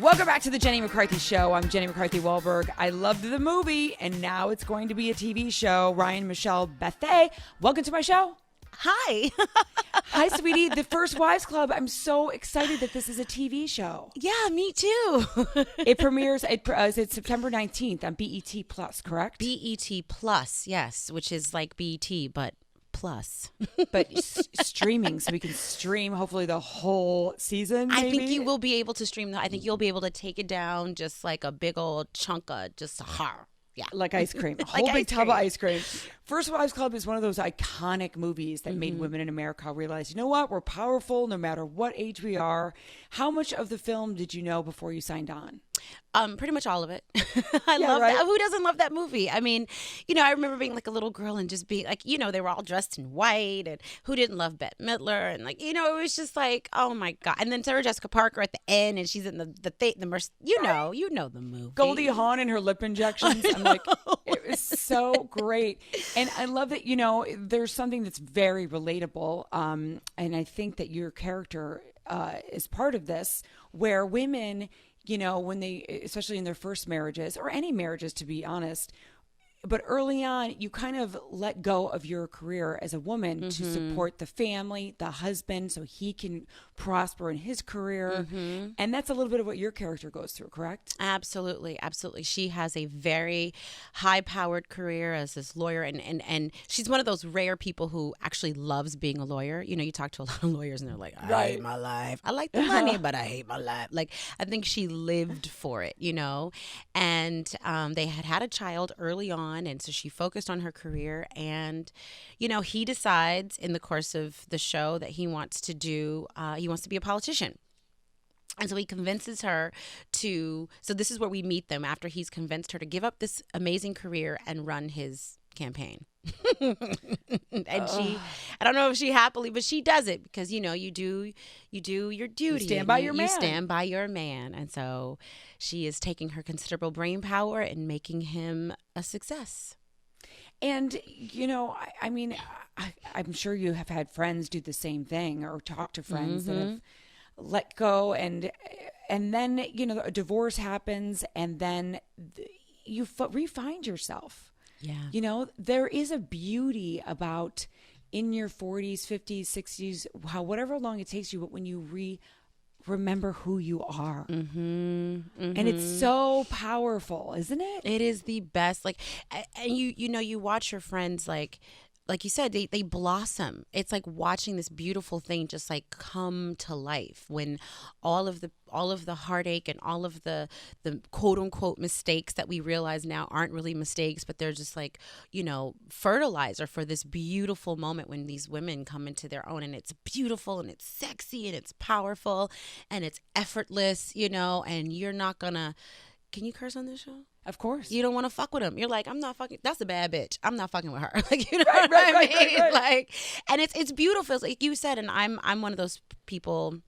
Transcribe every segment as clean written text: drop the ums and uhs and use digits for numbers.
Welcome back to the Jenny McCarthy Show. I'm Jenny McCarthy Wahlberg. I loved the movie, and now it's going to be a TV show. Ryan Michelle Bathe, welcome to my show. Hi. Hi, sweetie. The First Wives Club. I'm so excited that this is a TV show. Yeah, me too. It premieres, it's September 19th on BET Plus, correct? BET Plus, yes, which is like BET, but plus. But streaming, so we can stream hopefully the whole season, maybe? I think you will be able to stream I think you'll be able to take it down just like a big old chunk of just a har. Yeah. Like ice cream. A Like whole big ice tub of cream. ice cream. First Wives Club is one of those iconic movies that made women in America realize, you know what? We're powerful no matter what age we are. How much of the film did you know before you signed on? Pretty much all of it. I love right? that. Who doesn't love that movie? I mean, I remember being like a little girl and just being like, they were all dressed in white, and who didn't love Bette Midler? And like, it was just like, oh my God. And then Sarah Jessica Parker at the end, and she's in you know the movie. Goldie Hawn and her lip injections. I'm like, it was so great. And I love that, there's something that's very relatable. And I think that your character is part of this, where women, when they, especially in their first marriages, or any marriages, to be honest, but early on, you kind of let go of your career as a woman to support the family, the husband, so he can prosper in his career. And that's a little bit of what your character goes through, correct? Absolutely. Absolutely. She has a very high-powered career as this lawyer, and she's one of those rare people who actually loves being a lawyer. You talk to a lot of lawyers, and they're like, I hate my life. I like the money, but I hate my life. Like, I think she lived for it, and they had a child early on. And so she focused on her career, and he decides in the course of the show that he wants to be a politician. And so he convinces her so this is where we meet them, after he's convinced her to give up this amazing career and run his campaign. And I don't know if she happily, but she does it because, you do your duty. You stand by your man. You stand by your man. And so she is taking her considerable brain power and making him a success. And, I mean, I'm sure you have had friends do the same thing, or talk to friends that have let go, and then, a divorce happens, and then you re-find yourself. Yeah. There is a beauty about in your 40s, 50s, 60s, whatever long it takes you, but when you remember who you are. And it's so powerful, isn't it? It is the best. Like, and you watch your friends, like you said, they blossom. It's like watching this beautiful thing just like come to life when all of the heartache and all of the quote unquote mistakes that we realize now aren't really mistakes, but they're just like, fertilizer for this beautiful moment when these women come into their own, and it's beautiful and it's sexy and it's powerful and it's effortless, and you're not gonna, can you curse on this show? Of course. You don't want to fuck with him. You're like, I'm not fucking, that's a bad bitch. I'm not fucking with her. Like, what I mean? Right. Like, and it's beautiful. It's like you said, and I'm one of those people,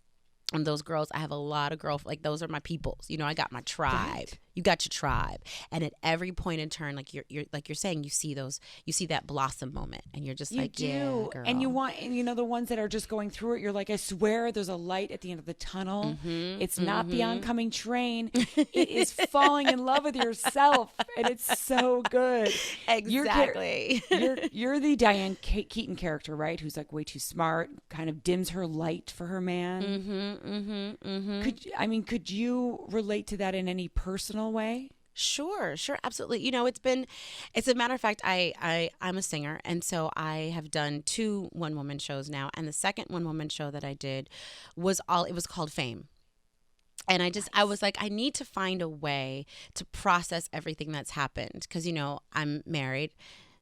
and those girls, I have a lot of girls, like those are my peoples. I got my tribe. Right. You got your tribe. And at every point in turn, like you're saying, you see that blossom moment, and you're just yeah, girl. And you want, the ones that are just going through it, you're like, I swear there's a light at the end of the tunnel. It's not the oncoming train. It is falling in love with yourself. And it's so good. Exactly. You're the Diane Keaton character, right? Who's like way too smart, kind of dims her light for her man. Could you relate to that in any personal way? Sure, absolutely. It's a matter of fact, I'm a singer, and so I have done 2 one-woman shows now, and the second one-woman show that I did was called Fame. And I was like, I need to find a way to process everything that's happened, because I'm married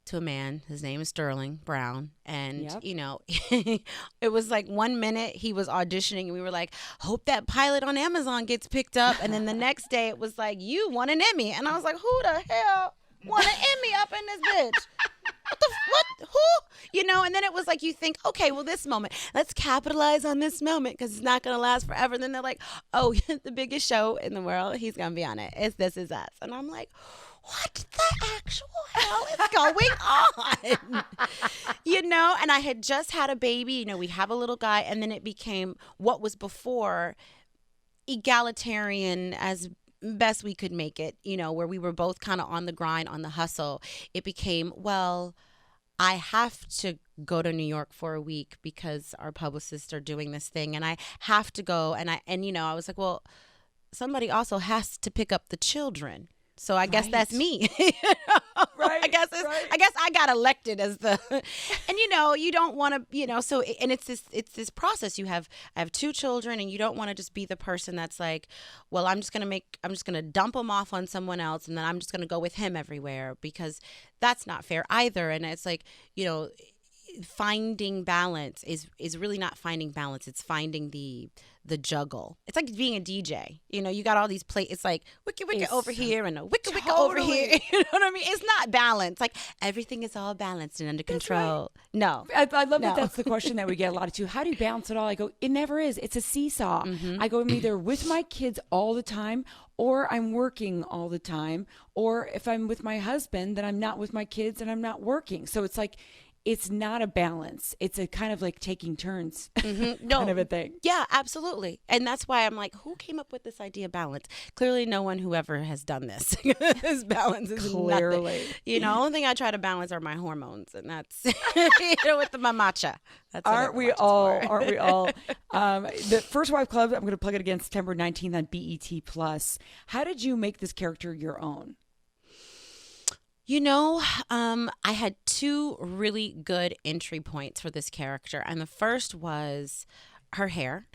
to a man. His name is Sterling Brown. And, it was like 1 minute he was auditioning and we were like, hope that pilot on Amazon gets picked up. And then the next day it was like, you won an Emmy. And I was like, who the hell won an Emmy up in this bitch? What? Who? And then it was like, you think, okay, well, this moment, let's capitalize on this moment because it's not going to last forever. And then they're like, oh, the biggest show in the world, he's going to be on it. This Is Us. And I'm like, what the actual hell is going on? And I had just had a baby, we have a little guy, and then it became what was before egalitarian as best we could make it, where we were both kind of on the grind, on the hustle. It became, well, I have to go to New York for a week because our publicists are doing this thing, and I have to go. And I was like, well, somebody also has to pick up the children. So I guess that's me. Right. I guess I got elected as the, and you don't want to, so, and it's this process. I have 2 children, and you don't want to just be the person that's like, well, I'm just going to dump them off on someone else, and then I'm just going to go with him everywhere, because that's not fair either. And it's like, finding balance is really not finding balance. It's finding the juggle. It's like being a DJ. You got all these it's like wicked over here and a wicked over here. You know what I mean? It's not balanced. Like everything is all balanced and under control. Right. No. I love that that's the question that we get a lot of too. How do you balance it all? I go, it never is. It's a seesaw. I go, I'm either with my kids all the time, or I'm working all the time, or if I'm with my husband, then I'm not with my kids and I'm not working. So it's like, it's not a balance. It's a kind of like taking turns kind of a thing. Yeah, absolutely. And that's why I'm like, who came up with this idea of balance? Clearly no one who ever has done this. This balance is clearly nothing. The only thing I try to balance are my hormones, and that's with my matcha. That's Aren't we all? The First Wife Club, I'm going to plug it again September 19th on BET Plus. How did you make this character your own? I had 2 really good entry points for this character. And the first was her hair,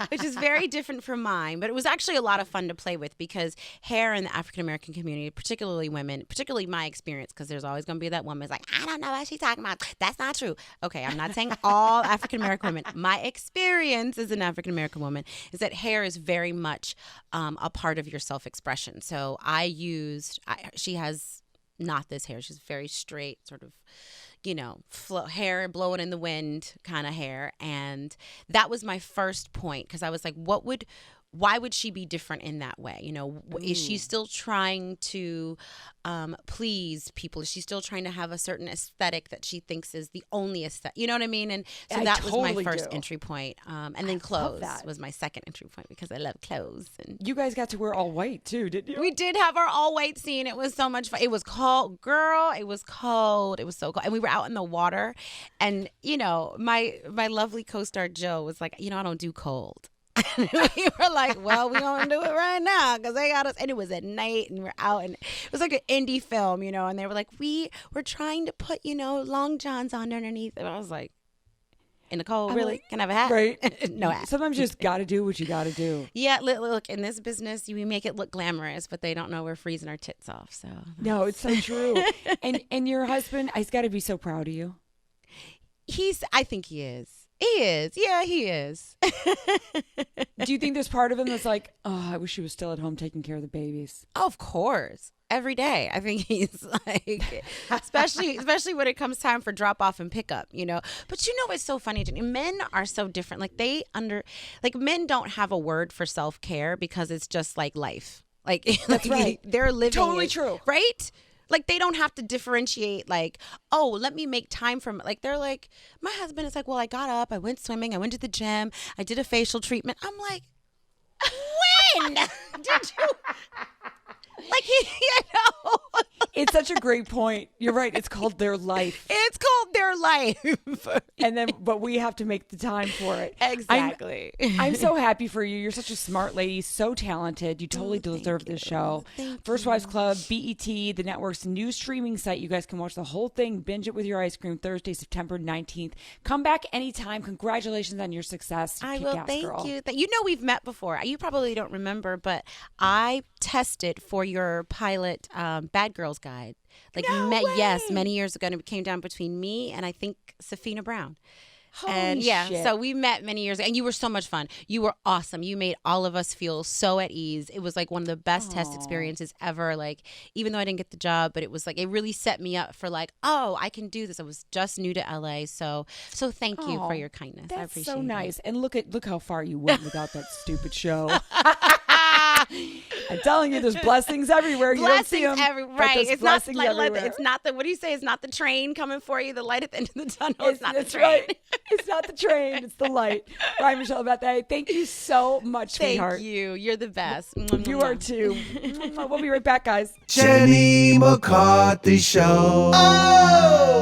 which is very different from mine. But it was actually a lot of fun to play with, because hair in the African-American community, particularly women, particularly my experience, because there's always going to be that woman who's like, I don't know what she's talking about. That's not true. Okay, I'm not saying all African-American women. My experience as an African-American woman is that hair is very much a part of your self-expression. So she has not this hair. She's very straight, sort of, hair blowing in the wind kind of hair. And that was my first point, because I was like, why would she be different in that way? Is she still trying to please people? Is she still trying to have a certain aesthetic that she thinks is the only aesthetic? You know what I mean? And so that was my first entry point. And then clothes was my second entry point, because I love clothes. And you guys got to wear all white too, didn't you? We did have our all white scene. It was so much fun. It was cold, girl. It was cold. It was so cold. And we were out in the water. And, my lovely co-star Joe was like, I don't do cold. We were like, well, we're going to do it right now, because they got us. And it was at night, and we're out, and it was like an indie film, and they were like, we're trying to put, long johns on underneath. And I was like, in the cold, really? Like, can I have a hat? Right. No hat. Sometimes you just got to do what you got to do. Yeah, look, in this business, we make it look glamorous, but they don't know we're freezing our tits off. So no, it's so true. And your husband, he's got to be so proud of you. I think he is. He is. Yeah, he is. Do you think there's part of him that's like, oh, I wish he was still at home taking care of the babies? Of course. Every day. I think he's like, especially when it comes time for drop off and pickup, But it's so funny, Jenny. Men are so different. Like men don't have a word for self-care, because it's just like life. That's right. They're living totally it, true. Right? Like, they don't have to differentiate, like, oh, let me make time for, like, they're like, my husband is like, well, I got up, I went swimming, I went to the gym, I did a facial treatment. I'm like, when did you? Like, It's such a great point. You're right. It's called their life. It's called their life. But we have to make the time for it. Exactly. I'm so happy for you. You're such a smart lady, so talented. You totally deserve this show. First Wives Club, BET, the network's new streaming site. You guys can watch the whole thing, binge it with your ice cream, Thursday, September 19th. Come back anytime. Congratulations on your success. I will. Thank you. We've met before. You probably don't remember, but I tested for your pilot Bad Girls Guide. Yes, many years ago, and it came down between me and I think Safina Brown. Holy shit. So we met many years ago, and you were so much fun. You were awesome. You made all of us feel so at ease. It was like one of the best test experiences ever. Like, even though I didn't get the job, but it was like, it really set me up for like, oh, I can do this. I was just new to LA. So thank you for your kindness. I appreciate it. That's so nice. And look how far you went without that stupid show. I'm telling you, there's blessings everywhere. You don't see them, right. It's not like everywhere. It's not the, what do you say? It's not the train coming for you. The light at the end of the tunnel. It's not the train. Right. It's not the train. It's the light. Ryan Michelle Bathe, thank you so much, sweetheart. Thank you. You're the best. You are too. We'll be right back, guys. Jenny McCarthy Show. Oh!